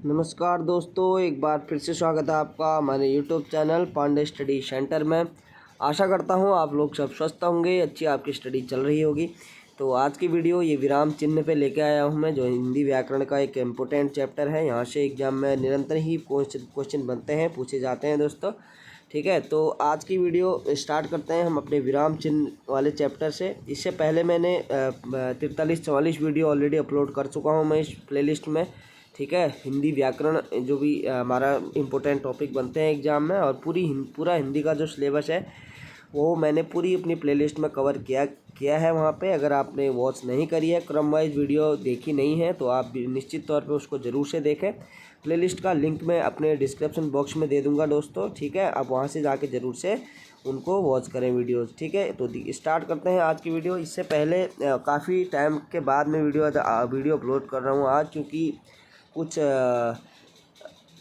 नमस्कार दोस्तों, एक बार फिर से स्वागत है आपका हमारे YouTube channel Pandey study centre में। आशा करता हूँ आप लोग सब स्वस्थ होंगे, अच्छी आपकी स्टडी चल रही होगी। तो आज की वीडियो ये विराम चिन्ह पे लेके आया हूँ मैं, जो हिंदी व्याकरण का एक इम्पोर्टेंट चैप्टर है। यहाँ से एग्जाम में निरंतर ही क्वेश्चन बनते हैं, पूछे जाते हैं दोस्तों। ठीक है, तो आज की वीडियो स्टार्ट करते हैं हम अपने विराम चिन्ह वाले चैप्टर से। इससे पहले मैंने 43-44 वीडियो ऑलरेडी अपलोड कर चुका हूँ मैं इस प्लेलिस्ट में। ठीक है, हिंदी व्याकरण जो भी हमारा इम्पोर्टेंट टॉपिक बनते हैं एग्ज़ाम में, और पूरा हिंदी का जो सिलेबस है वो मैंने पूरी अपनी प्लेलिस्ट में कवर किया है वहाँ पे। अगर आपने वॉच नहीं करी है, क्रम वाइज वीडियो देखी नहीं है, तो आप निश्चित तौर पे उसको ज़रूर से देखें। प्लेलिस्ट का लिंक मैं अपने डिस्क्रिप्शन बॉक्स में दे दूँगा दोस्तों। ठीक है, आप वहाँ से जाके ज़रूर से उनको वॉच करें वीडियोस। ठीक है, तो स्टार्ट करते हैं आज की वीडियो। इससे पहले काफ़ी टाइम के बाद मैं वीडियो अपलोड कर रहा हूँ आज, क्योंकि कुछ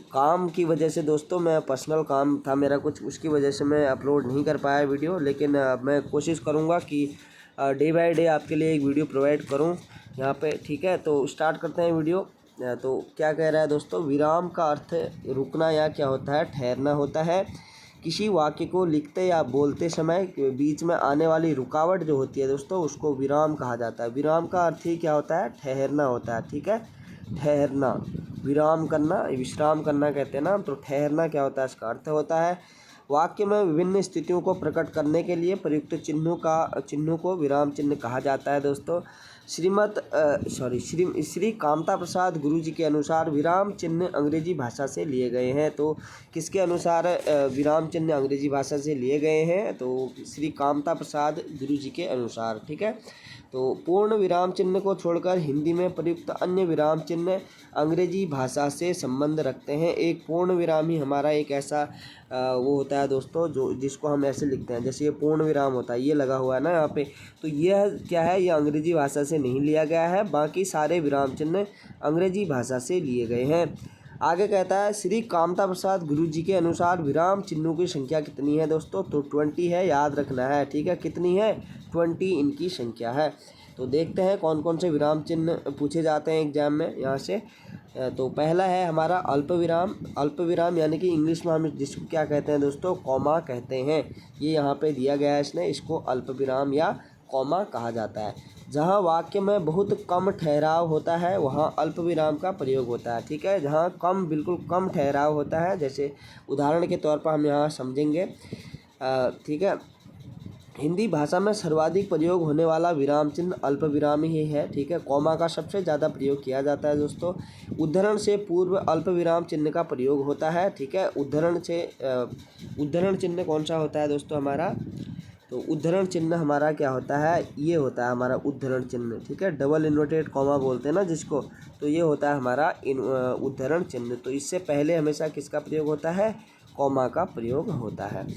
काम की वजह से दोस्तों, मैं पर्सनल काम था मेरा कुछ, उसकी वजह से मैं अपलोड नहीं कर पाया वीडियो। लेकिन मैं कोशिश करूँगा कि डे बाय डे आपके लिए एक वीडियो प्रोवाइड करूँ यहाँ पे। ठीक है, तो स्टार्ट करते हैं वीडियो। तो क्या कह रहा है दोस्तों, विराम का अर्थ रुकना या क्या होता है, ठहरना होता है। किसी वाक्य को लिखते या बोलते समय बीच में आने वाली रुकावट जो होती है दोस्तों, उसको विराम कहा जाता है। विराम का अर्थ ही क्या होता है, ठहरना होता है। ठीक है, ठहरना, विराम करना, विश्राम करना कहते हैं ना, तो ठहरना क्या होता है, इसका अर्थ होता है वाक्य में विभिन्न स्थितियों को प्रकट करने के लिए प्रयुक्त चिन्हों को विराम चिन्ह कहा जाता है दोस्तों। श्री कामता प्रसाद गुरु जी के अनुसार विराम चिन्ह अंग्रेजी भाषा से लिए गए हैं। तो किसके अनुसार विराम चिन्ह अंग्रेजी भाषा से लिए गए हैं, तो श्री कामता प्रसाद गुरु जी के अनुसार। ठीक है, तो पूर्ण विराम चिन्ह को छोड़कर हिंदी में प्रयुक्त अन्य विराम चिन्ह अंग्रेजी भाषा से संबंध रखते हैं। एक पूर्ण विराम ही हमारा एक ऐसा वो होता है दोस्तों, जिसको हम ऐसे लिखते हैं, जैसे ये पूर्ण विराम होता है, ये लगा हुआ है ना यहाँ पे। तो यह क्या है, ये अंग्रेजी भाषा से नहीं लिया गया है, बाकी सारे विराम चिन्ह अंग्रेजी भाषा से लिए गए हैं। आगे कहता है, श्री कामता प्रसाद गुरु जी के अनुसार विराम चिन्हों की संख्या कितनी है दोस्तों, तो 20 है, याद रखना है। ठीक है, कितनी है, 20 इनकी संख्या है। तो देखते हैं कौन कौन से विराम चिन्ह पूछे जाते हैं एग्जाम में यहाँ से। तो पहला है हमारा अल्प विराम। अल्प विराम यानी कि इंग्लिश में हम जिसको क्या कहते हैं दोस्तों, कॉमा कहते हैं। ये यहाँ पे दिया गया है इसने, इसको अल्प विराम या कॉमा कहा जाता है। जहाँ वाक्य में बहुत कम ठहराव होता है वहाँ अल्प विराम का प्रयोग होता है। ठीक है, जहाँ बिल्कुल कम ठहराव होता है, जैसे उदाहरण के तौर पर हम यहाँ समझेंगे। ठीक है, हिंदी भाषा में सर्वाधिक प्रयोग होने वाला विराम चिन्ह अल्प विराम ही है। ठीक है, कॉमा का सबसे ज़्यादा प्रयोग किया जाता है दोस्तों। उद्धरण से पूर्व अल्प विराम चिन्ह का प्रयोग होता है। ठीक है, उद्धरण चिन्ह कौन सा होता है दोस्तों हमारा, तो उद्धरण चिन्ह हमारा क्या होता है, ये होता है हमारा उद्धरण चिन्ह। ठीक है, डबल इन्वर्टेड कॉमा बोलते हैं ना जिसको, तो ये होता है हमारा उद्धरण चिन्ह। तो इससे पहले हमेशा किसका प्रयोग होता है, कॉमा का प्रयोग होता है।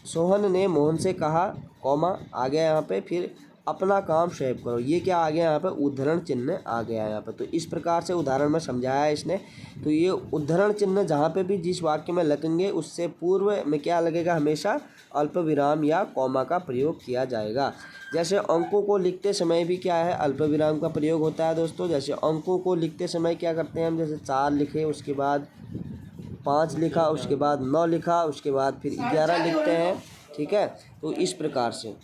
सोहन ने मोहन से कहा, कॉमा आ गया यहाँ पे, फिर अपना काम स्वयं करो, ये क्या आ गया यहाँ पे, उद्धरण चिन्ह आ गया यहाँ पे। तो इस प्रकार से उदाहरण में समझाया है इसने। तो ये उद्धरण चिन्ह जहाँ पे भी जिस वाक्य में लगेंगे उससे पूर्व में क्या लगेगा, हमेशा अल्प विराम या कॉमा का प्रयोग किया जाएगा। जैसे अंकों को लिखते समय भी क्या है, अल्प विराम का प्रयोग होता है दोस्तों। जैसे अंकों को लिखते समय क्या करते हैं हम, जैसे 4 लिखे, उसके बाद 5 लिखा, उसके बाद 9 लिखा, उसके बाद फिर 11 लिखते हैं। ठीक है, तो इस प्रकार से।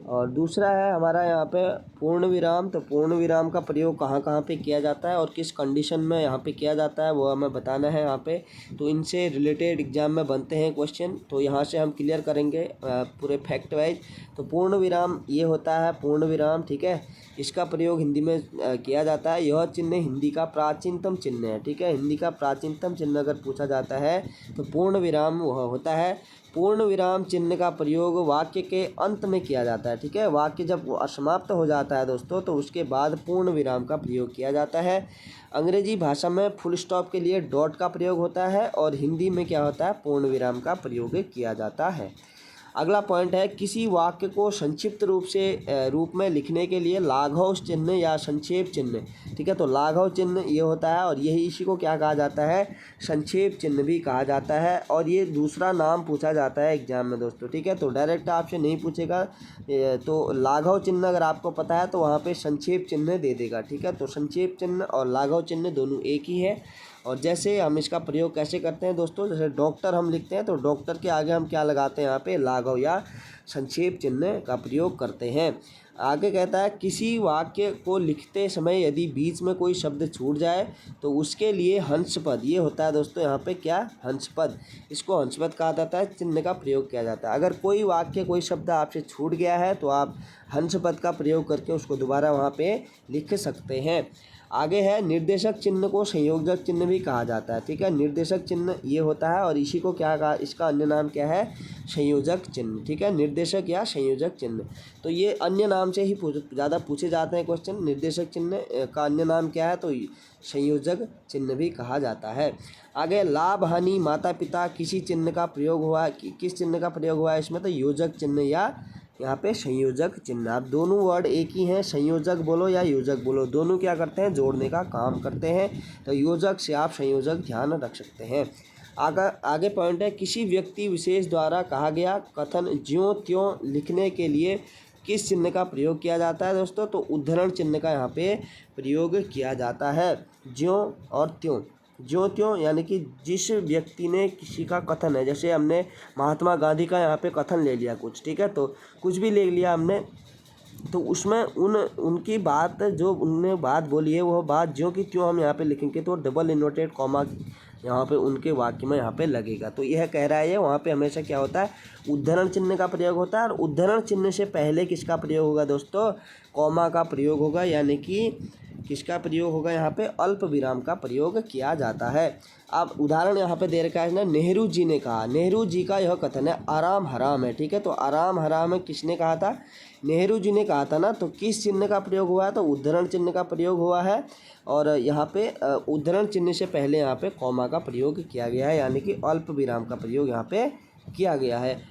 और दूसरा है हमारा यहाँ पे पूर्ण विराम। तो पूर्ण विराम का प्रयोग कहाँ कहाँ पे किया जाता है और किस कंडीशन में यहाँ पे किया जाता है वो हमें बताना है यहाँ पे। तो इनसे रिलेटेड एग्जाम में बनते हैं क्वेश्चन, तो यहाँ से हम क्लियर करेंगे पूरे फैक्ट वाइज। तो पूर्ण विराम ये होता है पूर्ण विराम। ठीक है, इसका प्रयोग हिंदी में किया जाता है। यह चिन्ह हिंदी का प्राचीनतम चिन्ह है। ठीक है, हिंदी का प्राचीनतम चिन्ह अगर पूछा जाता है तो पूर्ण विराम वह होता है। पूर्ण विराम चिन्ह का प्रयोग वाक्य के अंत में किया जाता है। ठीक है, वाक्य जब असमाप्त हो जाता है दोस्तों, तो उसके बाद पूर्ण विराम का प्रयोग किया जाता है। अंग्रेजी भाषा में फुल स्टॉप के लिए डॉट का प्रयोग होता है, और हिंदी में क्या होता है, पूर्ण विराम का प्रयोग किया जाता है। अगला पॉइंट है, किसी वाक्य को संक्षिप्त रूप में लिखने के लिए लाघव चिन्ह या संक्षेप चिन्ह, ठीक है। तो लाघव चिन्ह ये होता है और यही इसी को क्या कहा जाता है, संक्षेप चिन्ह भी कहा जाता है। और ये दूसरा नाम पूछा जाता है एग्जाम में दोस्तों, ठीक है। तो डायरेक्ट आपसे नहीं पूछेगा, तो लाघव चिन्ह अगर आपको पता है तो वहाँ पे संक्षेप चिन्ह दे देगा, ठीक है। तो संक्षेप चिन्ह और लाघव चिन्ह दोनों एक ही है। और जैसे हम इसका प्रयोग कैसे करते हैं दोस्तों, जैसे डॉक्टर हम लिखते हैं तो डॉक्टर के आगे हम क्या लगाते हैं, यहाँ पे लाघव या संक्षेप चिन्ह का प्रयोग करते हैं। आगे कहता है, किसी वाक्य को लिखते समय यदि बीच में कोई शब्द छूट जाए तो उसके लिए हंसपद, ये होता है दोस्तों यहाँ पे क्या, हंसपद, इसको हंसपद कहा जाता है, चिन्ह का प्रयोग किया जाता है। अगर कोई वाक्य कोई शब्द आपसे छूट गया है तो आप हंसपद का प्रयोग करके उसको दोबारा वहाँ पे लिख सकते हैं। आगे है, निर्देशक चिन्ह को संयोजक चिन्ह भी कहा जाता है, ठीक है। निर्देशक चिन्ह ये होता है और इसी को क्या कहा, इसका अन्य नाम क्या है, संयोजक चिन्ह, ठीक है। निर्देशक या संयोजक चिन्ह, तो ये अन्य नाम से ही ज़्यादा पूछे जाते हैं क्वेश्चन। निर्देशक चिन्ह का अन्य नाम क्या है, तो संयोजक चिन्ह भी कहा जाता है। आगे, लाभ हानि माता पिता किसी चिन्ह का प्रयोग हुआ, किस चिन्ह का प्रयोग हुआ है इसमें, तो योजक चिन्ह या यहाँ पे संयोजक चिन्ह। आप दोनों वर्ड एक ही हैं, संयोजक बोलो या योजक बोलो, दोनों क्या करते हैं, जोड़ने का काम करते हैं। तो योजक से आप संयोजक ध्यान रख सकते हैं। आगे पॉइंट है, किसी व्यक्ति विशेष द्वारा कहा गया कथन ज्यों त्यों लिखने के लिए किस चिन्ह का प्रयोग किया जाता है दोस्तों, तो उद्धरण चिन्ह का यहाँ पे प्रयोग किया जाता है। ज्यों और त्यों, ज्यों त्यों यानी कि जिस व्यक्ति ने किसी का कथन है, जैसे हमने महात्मा गांधी का यहाँ पे कथन ले लिया कुछ, ठीक है। तो कुछ भी ले लिया हमने, तो उसमें उनकी बात जो उनने बात बोली है वो बात ज्यों की त्यों हम यहाँ पे लिखेंगे तो डबल इन्वर्टेड कॉमा यहाँ पे उनके वाक्य में यहाँ पे लगेगा। तो यह कह रहा है वहाँ पे हमेशा क्या होता है, उद्धरण चिन्ह का प्रयोग होता है। और उद्धरण चिन्ह से पहले किसका प्रयोग होगा दोस्तों, कॉमा का प्रयोग होगा, यानी कि किसका प्रयोग होगा, यहाँ पे अल्प विराम का प्रयोग किया जाता है। अब उदाहरण यहाँ पे दे रखा है ना, नेहरू जी ने कहा, नेहरू जी का यह कथन है आराम हराम है, ठीक है। तो आराम हराम है किसने कहा था, नेहरू जी ने कहा था ना। तो किस चिन्ह का प्रयोग हुआ है, तो उद्धरण चिन्ह का प्रयोग हुआ है। और यहाँ पे उद्धरण चिन्ह से पहले यहाँ पे कॉमा का प्रयोग किया गया है, यानी कि अल्प विराम का प्रयोग यहाँ पे किया गया है।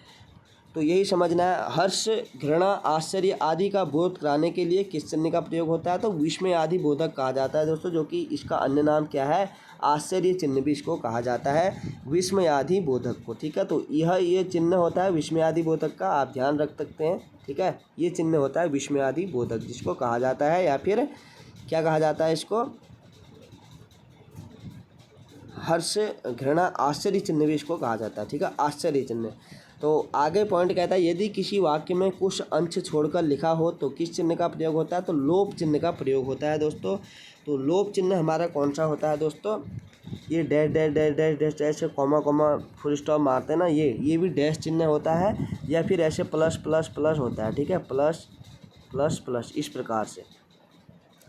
तो यही समझना है। हर्ष घृणा आश्चर्य आदि का बोध कराने के लिए किस चिन्ह का प्रयोग होता है, तो विस्मय आदि बोधक कहा जाता है दोस्तों, जो कि इसका अन्य नाम क्या है, आश्चर्य चिन्ह भी इसको कहा जाता है, विस्मय आदि बोधक को, ठीक है। तो ये चिन्ह होता है विस्मय आदि बोधक का, आप ध्यान रख सकते हैं, ठीक है। ये चिन्ह होता है विस्मय आदि बोधक, जिसको कहा जाता है, या फिर क्या कहा जाता है इसको, हर्ष घृणा आश्चर्य चिन्ह भी इसको कहा जाता है, ठीक है, आश्चर्य चिन्ह। तो आगे पॉइंट कहता है, यदि किसी वाक्य में कुछ अंश छोड़कर लिखा हो तो किस चिन्ह का प्रयोग होता है, तो लोप चिन्ह का प्रयोग होता है दोस्तों। तो लोप चिन्ह हमारा कौन सा होता है दोस्तों, ये dash dash dash dash dash ऐसे कॉमा कॉमा फुल स्टॉप मारते हैं ना, ये भी डैश चिन्ह होता है, या फिर ऐसे प्लस प्लस प्लस होता है, ठीक है, प्लस प्लस प्लस इस प्रकार से।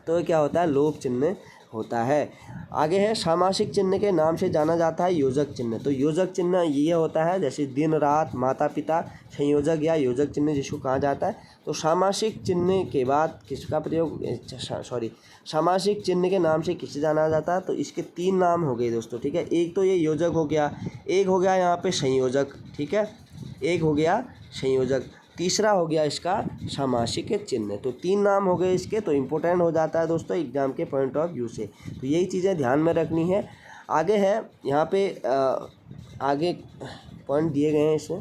तो क्या होता है, लोप चिन्ह होता है। आगे है, सामासिक चिन्ह के नाम से जाना जाता है योजक चिन्ह। तो योजक चिन्ह ये होता है, जैसे दिन रात माता पिता, संयोजक या योजक चिन्ह जिसको कहा जाता है। तो सामासिक चिन्ह के बाद किसका प्रयोग, सामासिक चिन्ह के नाम से किसे जाना जाता है, तो इसके 3 नाम हो गए दोस्तों, ठीक है। एक तो ये योजक हो गया, एक हो गया यहाँ पे संयोजक, ठीक है, एक हो गया संयोजक, तीसरा हो गया इसका सामासिक चिन्ह। तो 3 नाम हो गए इसके, तो इम्पोर्टेंट हो जाता है दोस्तों एग्जाम के पॉइंट ऑफ व्यू से। तो यही चीज़ें ध्यान में रखनी है। आगे है यहाँ पे आगे पॉइंट दिए गए हैं इसमें,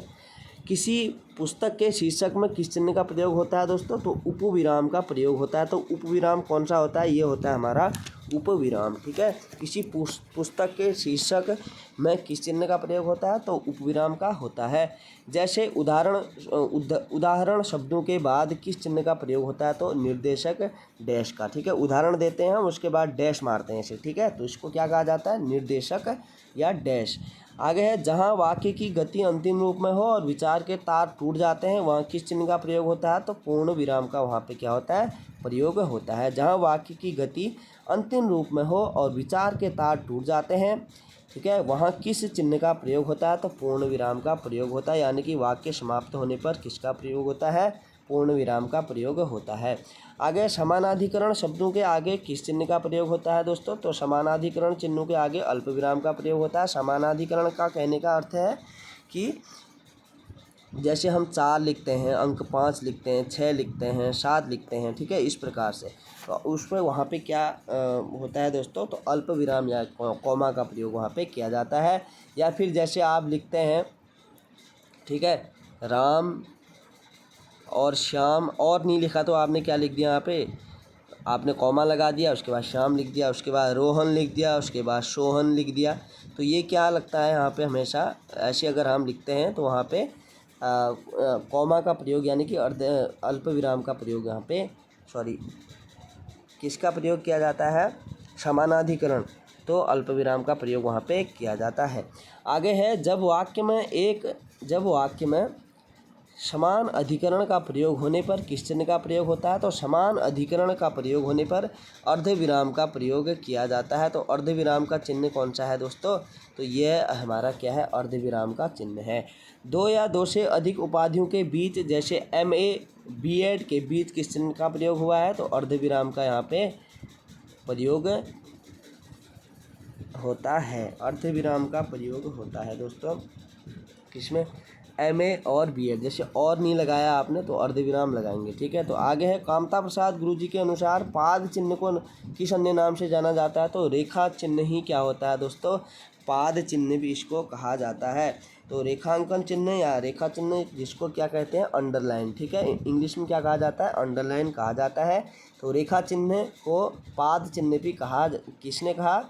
किसी पुस्तक के शीर्षक में किस चिन्ह का प्रयोग होता है दोस्तों, तो उपविराम का प्रयोग होता है। तो उपविराम कौन सा होता है, ये होता है हमारा उपविराम, ठीक है। किसी पुस्तक के शीर्षक में किस चिन्ह का प्रयोग होता है, तो उपविराम का होता है। जैसे उदाहरण शब्दों के बाद किस चिन्ह का प्रयोग होता है, तो निर्देशक डैश का, ठीक है। उदाहरण देते हैं हम, उसके बाद डैश मारते हैं इसे, ठीक है। तो इसको क्या कहा जाता है, निर्देशक या डैश। आगे है, जहाँ वाक्य की गति अंतिम रूप में हो और विचार के तार टूट जाते हैं वहाँ किस चिन्ह का प्रयोग होता है, तो पूर्ण विराम का वहाँ पे क्या होता है, प्रयोग होता है। जहाँ वाक्य की गति अंतिम रूप में हो और विचार के तार टूट जाते हैं, ठीक है, वहाँ किस चिन्ह का प्रयोग होता है, तो पूर्ण विराम का प्रयोग होता है। यानी कि वाक्य समाप्त होने पर किसका प्रयोग होता है, पूर्ण विराम का प्रयोग होता है। आगे, समानाधिकरण शब्दों के आगे किस चिन्ह का प्रयोग होता है दोस्तों, तो समानाधिकरण चिन्हों के आगे अल्प विराम का प्रयोग होता है। समानाधिकरण का कहने का अर्थ है कि जैसे हम 4 लिखते हैं, अंक 5 लिखते हैं, 6 लिखते हैं, 7 लिखते हैं, ठीक है, इस प्रकार से। तो उसमें वहाँ पे क्या होता है दोस्तों, तो अल्प विराम या कॉमा का प्रयोग वहाँ पे किया जाता है। या फिर जैसे आप लिखते हैं, ठीक है, राम और श्याम, और नहीं लिखा तो आपने क्या लिख दिया यहाँ पे, आपने कॉमा लगा दिया, उसके बाद श्याम लिख दिया, उसके बाद रोहन लिख दिया, उसके बाद सोहन लिख दिया। तो ये क्या लगता है यहाँ पे, हमेशा ऐसे अगर हम लिखते हैं तो वहाँ पे कॉमा का प्रयोग यानी कि अर्ध अल्प विराम का प्रयोग यहाँ पे, सॉरी, किसका प्रयोग किया जाता है, समानाधिकरण, तो अल्प विराम का प्रयोग वहाँ पे किया जाता है। आगे है, जब वाक्य में समान अधिकरण का प्रयोग होने पर किस चिन्ह का प्रयोग होता है, तो समान अधिकरण का प्रयोग होने पर अर्धविराम का प्रयोग किया जाता है। तो अर्धविराम का चिन्ह कौन सा है दोस्तों, तो यह हमारा क्या है, अर्धविराम का चिन्ह है। 2 या 2 से अधिक उपाधियों के बीच, जैसे MA B.Ed के बीच किस चिन्ह का प्रयोग हुआ है, तो अर्धविराम का यहाँ पे प्रयोग होता है, अर्धविराम का प्रयोग होता है दोस्तों, किसमें, MA और B.Ed। जैसे और नहीं लगाया आपने तो अर्धविराम लगाएंगे, ठीक है। तो आगे है, कामता प्रसाद गुरुजी के अनुसार पाद चिन्ह को किस अन्य नाम से जाना जाता है, तो रेखा चिन्ह ही क्या होता है दोस्तों, पाद चिन्ह भी इसको कहा जाता है। तो रेखांकन चिन्ह या रेखा चिन्ह जिसको क्या कहते हैं, अंडरलाइन, ठीक है, इंग्लिश में क्या कहा जाता है, अंडरलाइन कहा जाता है। तो रेखा चिन्ह को पाद चिन्ह भी कहा, किसने कहा,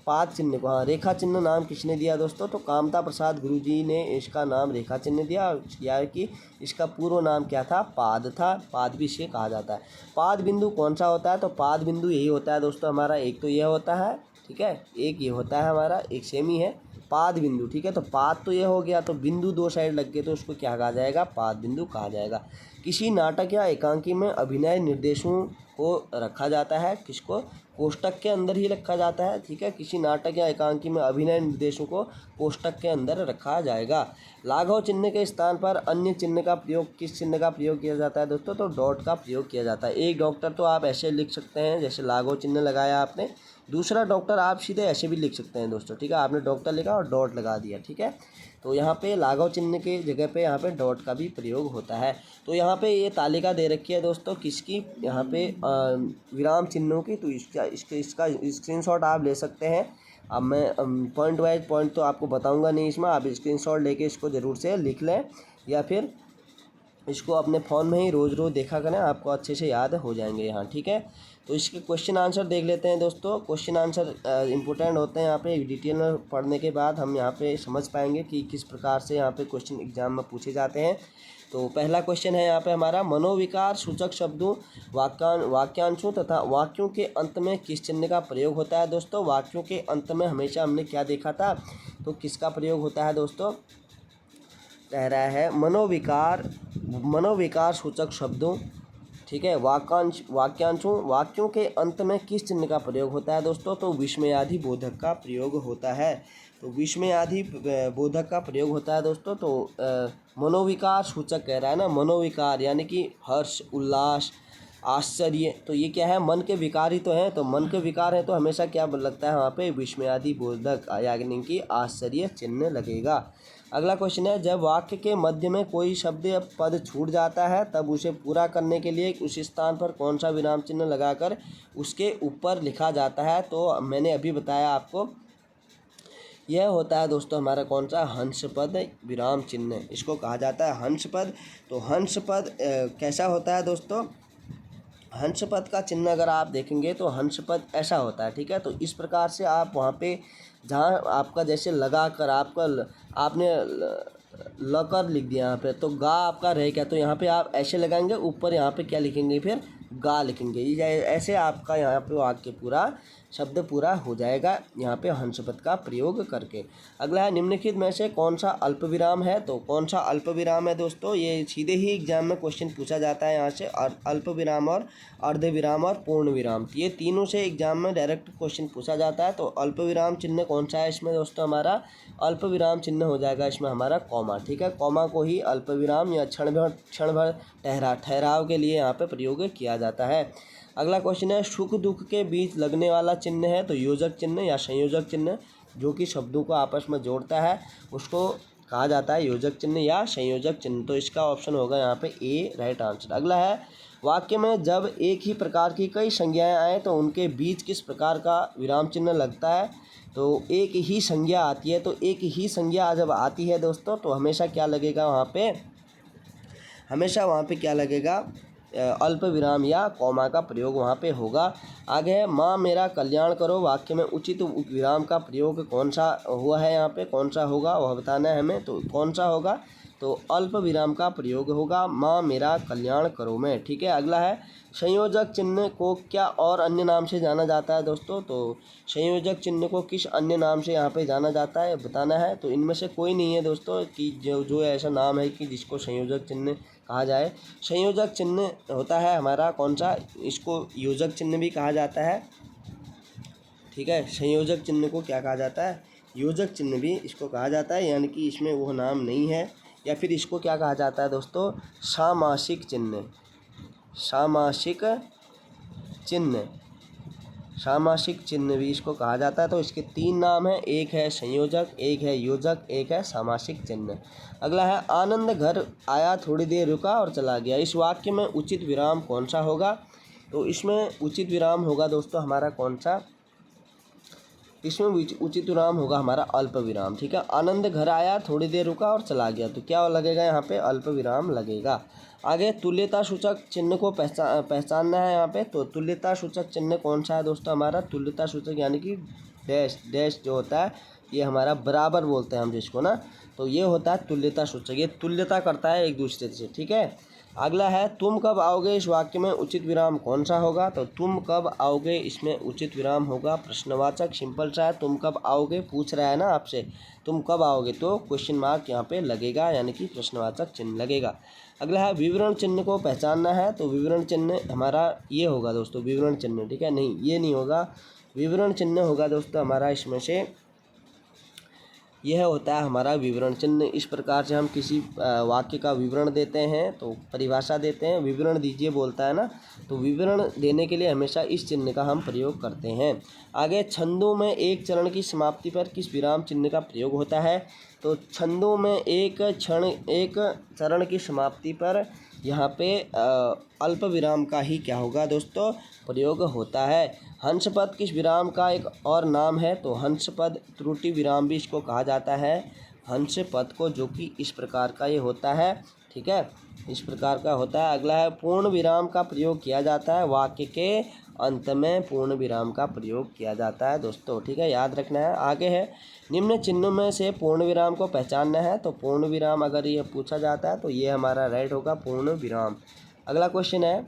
पाद चिन्ह को, हाँ, रेखा चिन्ह नाम किसने दिया दोस्तों, तो कामता प्रसाद गुरुजी ने इसका नाम रेखा चिन्ह दिया, या कि इसका पूर्व नाम क्या था, पाद था, पाद भी इसे कहा जाता है। पाद बिंदु कौन सा होता है, तो पाद बिंदु यही होता है दोस्तों हमारा, एक तो यह होता है, ठीक है, एक ये होता है हमारा, एक सेमी है, पाद बिंदु, ठीक है। तो पाद तो ये हो गया, तो बिंदु 2 साइड लग गए तो उसको क्या कहा जाएगा, पाद बिंदु कहा जाएगा। किसी नाटक या एकांकी में अभिनय निर्देशों को रखा जाता है, किसको, कोष्टक के अंदर ही रखा जाता है, ठीक है, किसी नाटक या एकांकी में अभिनय निर्देशों को कोष्टक के अंदर रखा जाएगा। लाघव चिन्ह के स्थान पर अन्य चिन्ह का प्रयोग, किस चिन्ह का प्रयोग किया जाता है दोस्तों, तो डॉट का प्रयोग किया जाता है। एक डॉक्टर तो आप ऐसे लिख सकते हैं, जैसे लाघव चिन्ह लगाया आपने, दूसरा डॉक्टर आप सीधे ऐसे भी लिख सकते हैं दोस्तों, ठीक है, आपने डॉक्टर लिखा और डॉट लगा दिया, ठीक है। तो यहाँ पे लाघव चिन्ह के जगह पे यहाँ पे डॉट का भी प्रयोग होता है। तो यहाँ पे ये तालिका दे रखी है दोस्तों, किसकी, यहाँ पे विराम चिन्हों की। तो इसका स्क्रीनशॉट आप ले सकते हैं। अब मैं पॉइंट वाइज पॉइंट तो आपको बताऊंगा नहीं इसमें, आप स्क्रीनशॉट लेके इसको ज़रूर से लिख लें, या फिर इसको अपने फ़ोन में ही रोज़ रोज़ देखा करें, आपको अच्छे से याद हो जाएंगे यहाँ, ठीक है। तो इसके क्वेश्चन आंसर देख लेते हैं दोस्तों। क्वेश्चन आंसर इंपॉर्टेंट होते हैं, यहाँ पे डिटेल में पढ़ने के बाद हम यहाँ पे समझ पाएंगे कि किस प्रकार से यहाँ पे क्वेश्चन एग्जाम में पूछे जाते हैं। तो पहला क्वेश्चन है यहाँ पे हमारा, मनोविकार सूचक शब्दों वाक्यांशों तथा वाक्यों के अंत में किस चिन्ह का प्रयोग होता है दोस्तों। वाक्यों के अंत में हमेशा हमने क्या देखा था, तो किसका प्रयोग होता है दोस्तों, कह रहा है मनोविकार सूचक शब्दों, ठीक है, वाक्यों के अंत में किस चिन्ह का प्रयोग होता है दोस्तों, तो विस्मयादि बोधक का प्रयोग होता है। तो विस्मयादि बोधक का प्रयोग होता है दोस्तों। तो मनोविकार सूचक कह रहा है ना, मनोविकार यानी कि हर्ष, उल्लास, आश्चर्य, तो ये क्या है, मन के विकार ही तो हैं। तो मन के विकार है तो हमेशा क्या लगता है वहाँ पे, विस्मयादि बोधक यानी कि आश्चर्य चिन्ह लगेगा। अगला क्वेश्चन है, जब वाक्य के मध्य में कोई शब्द या पद छूट जाता है तब उसे पूरा करने के लिए उस स्थान पर कौन सा विराम चिन्ह लगाकर उसके ऊपर लिखा जाता है। तो मैंने अभी बताया आपको, यह होता है दोस्तों हमारा कौन सा, हंस पद विराम चिन्ह, इसको कहा जाता है हंस पद। तो हंस पद कैसा होता है दोस्तों, हंस पद का चिन्ह अगर आप देखेंगे तो हंस पद ऐसा होता है, ठीक है। तो इस प्रकार से आप वहाँ पे जहाँ आपका जैसे लगा कर आपने लकर लिख दिया यहाँ पे, तो गा आपका रह गया, तो यहाँ पे आप ऐसे लगाएंगे, ऊपर यहाँ पे क्या लिखेंगे, फिर गा लिखेंगे, ये ऐसे आपका यहाँ पे वाक्य पूरा शब्द पूरा हो जाएगा यहाँ पे हंस पद का प्रयोग करके। अगला है, निम्नलिखित में से कौन सा अल्प विराम है। तो कौन सा अल्प विराम है दोस्तों, ये सीधे ही एग्जाम में क्वेश्चन पूछा जाता है यहाँ से, अल्प विराम और अर्ध विराम और पूर्ण विराम, ये तीनों से एग्जाम में डायरेक्ट क्वेश्चन पूछा जाता है। तो अल्प विराम चिन्ह कौन सा है इसमें दोस्तों, हमारा अल्प विराम चिन्ह हो जाएगा इसमें हमारा कॉमा, ठीक है। कॉमा को ही अल्प विराम या क्षण भर ठहराव के लिए यहाँ पे प्रयोग किया जाता है। अगला क्वेश्चन है, सुख दुख के बीच लगने वाला चिन्ह है, तो योजक चिन्ह या संयोजक चिन्ह। जो कि शब्दों को आपस में जोड़ता है उसको कहा जाता है योजक चिन्ह या संयोजक चिन्ह। तो इसका ऑप्शन होगा यहाँ पे ए राइट आंसर। अगला है, वाक्य में जब एक ही प्रकार की कई संज्ञाएं आए तो उनके बीच किस प्रकार का विराम चिन्ह लगता है। तो एक ही संज्ञा आती है, तो एक ही संज्ञा जब आती है दोस्तों तो हमेशा क्या लगेगा वहाँ पे, हमेशा वहाँ पे क्या लगेगा, अल्प विराम या कॉमा का प्रयोग वहाँ पे होगा। आगे है, माँ मेरा कल्याण करो, वाक्य में उचित विराम का प्रयोग कौन सा हुआ है, यहाँ पे कौन सा होगा वह बताना है हमें। तो कौन सा होगा, तो अल्प विराम का प्रयोग होगा, माँ मेरा कल्याण करो में। ठीक है। अगला है, संयोजक चिन्ह को क्या और अन्य नाम से जाना जाता है दोस्तों। तो संयोजक चिन्ह को किस अन्य नाम से यहाँ पे जाना जाता है बताना है। तो इनमें से कोई नहीं है दोस्तों कि जो ऐसा नाम है कि जिसको संयोजक चिन्ह कहा जाए। संयोजक चिन्ह होता है हमारा कौन सा, इसको योजक चिन्ह भी कहा जाता है। ठीक है, संयोजक चिन्ह को क्या कहा जाता है, योजक चिन्ह भी इसको कहा जाता है, यानी कि इसमें वो नाम नहीं है। या फिर इसको क्या कहा जाता है दोस्तों, सामासिक चिन्ह, सामासिक चिन्ह, सामासिक चिन्ह भी इसको कहा जाता है। तो इसके तीन नाम हैं, एक है संयोजक, एक है योजक, एक है सामासिक चिन्ह। अगला है, आनंद घर आया थोड़ी देर रुका और चला गया, इस वाक्य में उचित विराम कौन सा होगा। तो इसमें उचित विराम होगा दोस्तों हमारा कौन सा, इसमें उचित विराम होगा हमारा अल्प विराम। ठीक है, आनंद घर आया थोड़ी देर रुका और चला गया, तो क्या लगेगा यहाँ पे, अल्प विराम लगेगा। आगे, तुल्यता सूचक चिन्ह को पहचानना है यहाँ पे। तो तुल्यता सूचक चिन्ह कौन सा है दोस्तों, हमारा तुल्यता सूचक यानी कि डैश, डैश जो होता है ये हमारा बराबर बोलते हैं हम जिसको ना, तो ये होता है तुल्यता सूचक, ये तुल्यता करता है एक दूसरे से। ठीक है। अगला है, तुम कब आओगे, इस वाक्य में उचित विराम कौन सा होगा। तो तुम कब आओगे, इसमें उचित विराम होगा प्रश्नवाचक, सिंपल सा है, तुम कब आओगे पूछ रहा है ना आपसे, तुम कब आओगे, तो क्वेश्चन मार्क यहाँ पे लगेगा यानी कि प्रश्नवाचक चिन्ह लगेगा। अगला है, विवरण चिन्ह को पहचानना है। तो विवरण चिन्ह हमारा ये होगा दोस्तों, विवरण चिन्ह। ठीक है, नहीं ये नहीं होगा, विवरण चिन्ह होगा दोस्तों हमारा, इसमें से यह होता है हमारा विवरण चिन्ह। इस प्रकार से हम किसी वाक्य का विवरण देते हैं, तो परिभाषा देते हैं, विवरण दीजिए बोलता है ना, तो विवरण देने के लिए हमेशा इस चिन्ह का हम प्रयोग करते हैं। आगे, छंदों में एक चरण की समाप्ति पर किस विराम चिन्ह का प्रयोग होता है। तो छंदों में एक चरण की समाप्ति पर यहाँ पे अल्प विराम का ही क्या होगा दोस्तों, प्रयोग होता है। हंस पद किस विराम का एक और नाम है। तो हंस पद त्रुटि विराम भी इसको कहा जाता है, हंस पद को, जो कि इस प्रकार का ये होता है। ठीक है, इस प्रकार का होता है। अगला है, पूर्ण विराम का प्रयोग किया जाता है, वाक्य के अंत में पूर्ण विराम का प्रयोग किया जाता है दोस्तों। ठीक है, याद रखना है। आगे है, निम्न चिन्हों में से पूर्ण विराम को पहचानना है। तो पूर्ण विराम अगर ये पूछा जाता है तो ये हमारा राइट होगा, पूर्ण विराम। अगला क्वेश्चन है,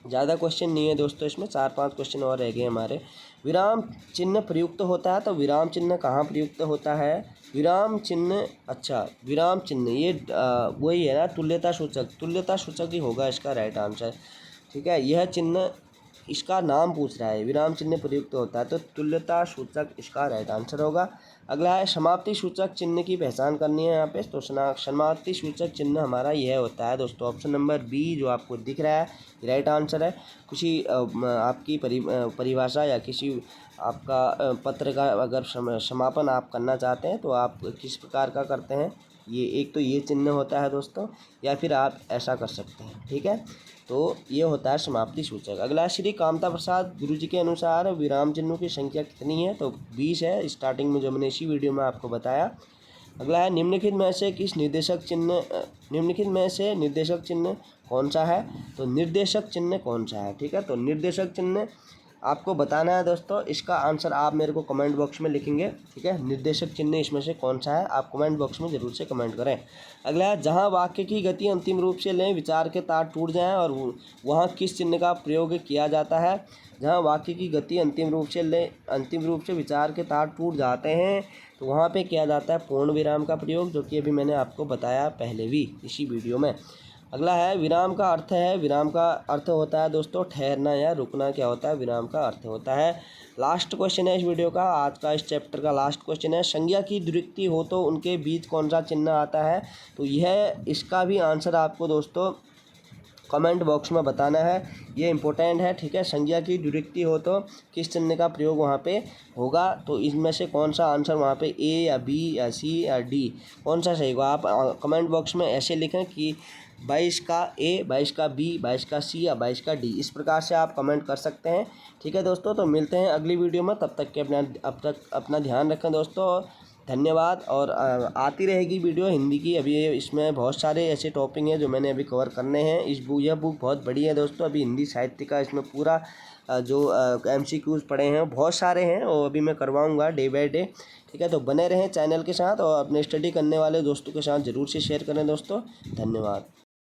ज़्यादा क्वेश्चन नहीं है दोस्तों इसमें, 4-5 क्वेश्चन और रह गए हमारे। विराम चिन्ह प्रयुक्त होता है, तो विराम चिन्ह कहाँ प्रयुक्त होता है, विराम चिन्ह, अच्छा विराम चिन्ह ये वही है ना, तुल्यता सूचक, तुल्यता सूचक ही होगा इसका राइट आंसर। ठीक है, यह चिन्ह, इसका नाम पूछ रहा है, विराम चिन्ह प्रयुक्त होता है, तो तुल्यता सूचक इसका राइट आंसर होगा। अगला है, समाप्ति सूचक चिन्ह की पहचान करनी है यहाँ पे। तो समाप्ति सूचक चिन्ह हमारा यह होता है दोस्तों, ऑप्शन नंबर बी जो आपको दिख रहा है राइट आंसर है। किसी आपकी परिभाषा या किसी आपका पत्र का अगर समापन आप करना चाहते हैं तो आप किस प्रकार का करते हैं, ये एक तो ये चिन्ह होता है दोस्तों, या फिर आप ऐसा कर सकते हैं। ठीक है, तो ये होता है समाप्ति सूचक। अगला, श्री कामता प्रसाद गुरुजी के अनुसार विराम चिन्हों की संख्या कितनी है। तो 20 है, स्टार्टिंग में जो मैंने इसी वीडियो में आपको बताया। अगला है, निम्नलिखित में से निर्देशक चिन्ह कौन सा है। तो निर्देशक चिन्ह कौन सा है। ठीक है, तो निर्देशक चिन्ह आपको बताना है दोस्तों, इसका आंसर आप मेरे को कमेंट बॉक्स में लिखेंगे। ठीक है, निर्देशक चिन्ह इसमें से कौन सा है, आप कमेंट बॉक्स में ज़रूर से कमेंट करें। अगला है, जहां वाक्य की गति अंतिम रूप से लें, विचार के तार टूट जाएं, और वहां किस चिन्ह का प्रयोग किया जाता है। जहां वाक्य की गति अंतिम रूप से विचार के तार टूट जाते हैं, तो वहाँ पे किया जाता है पूर्ण विराम का प्रयोग, जो कि अभी मैंने आपको बताया पहले भी इसी वीडियो में। अगला है, विराम का अर्थ है, विराम का अर्थ होता है दोस्तों ठहरना या रुकना, क्या होता है, विराम का अर्थ होता है। लास्ट क्वेश्चन है इस वीडियो का, आज का इस चैप्टर का लास्ट क्वेश्चन है, संज्ञा की द्विरुक्ति हो तो उनके बीच कौन सा चिन्ह आता है। तो यह इसका भी आंसर आपको दोस्तों कमेंट बॉक्स में बताना है, ये इंपॉर्टेंट है, ठीक है। संज्ञा की द्विरुक्ति हो तो किस चिन्ह का प्रयोग वहाँ पे होगा, तो इसमें से कौन सा आंसर वहाँ पे ए या बी या सी या डी कौन सा सही होगा। आप कमेंट बॉक्स में ऐसे लिखें कि 22 का ए, 22 का बी, 22 का सी या 22 का डी, इस प्रकार से आप कमेंट कर सकते हैं, ठीक है दोस्तों। तो मिलते हैं अगली वीडियो में, तब तक के अपना ध्यान रखें दोस्तों, धन्यवाद। और आती रहेगी वीडियो हिंदी की, अभी इसमें बहुत सारे ऐसे टॉपिक हैं जो मैंने अभी कवर करने हैं। यह बुक बहुत बड़ी है दोस्तों, अभी हिंदी साहित्य का इसमें पूरा जो MCQs पढ़े हैं बहुत सारे हैं, और अभी मैं करवाऊँगा डे बाय डे, ठीक है। तो बने रहें चैनल के साथ और अपने स्टडी करने वाले दोस्तों के साथ ज़रूर से शेयर करें दोस्तों, धन्यवाद।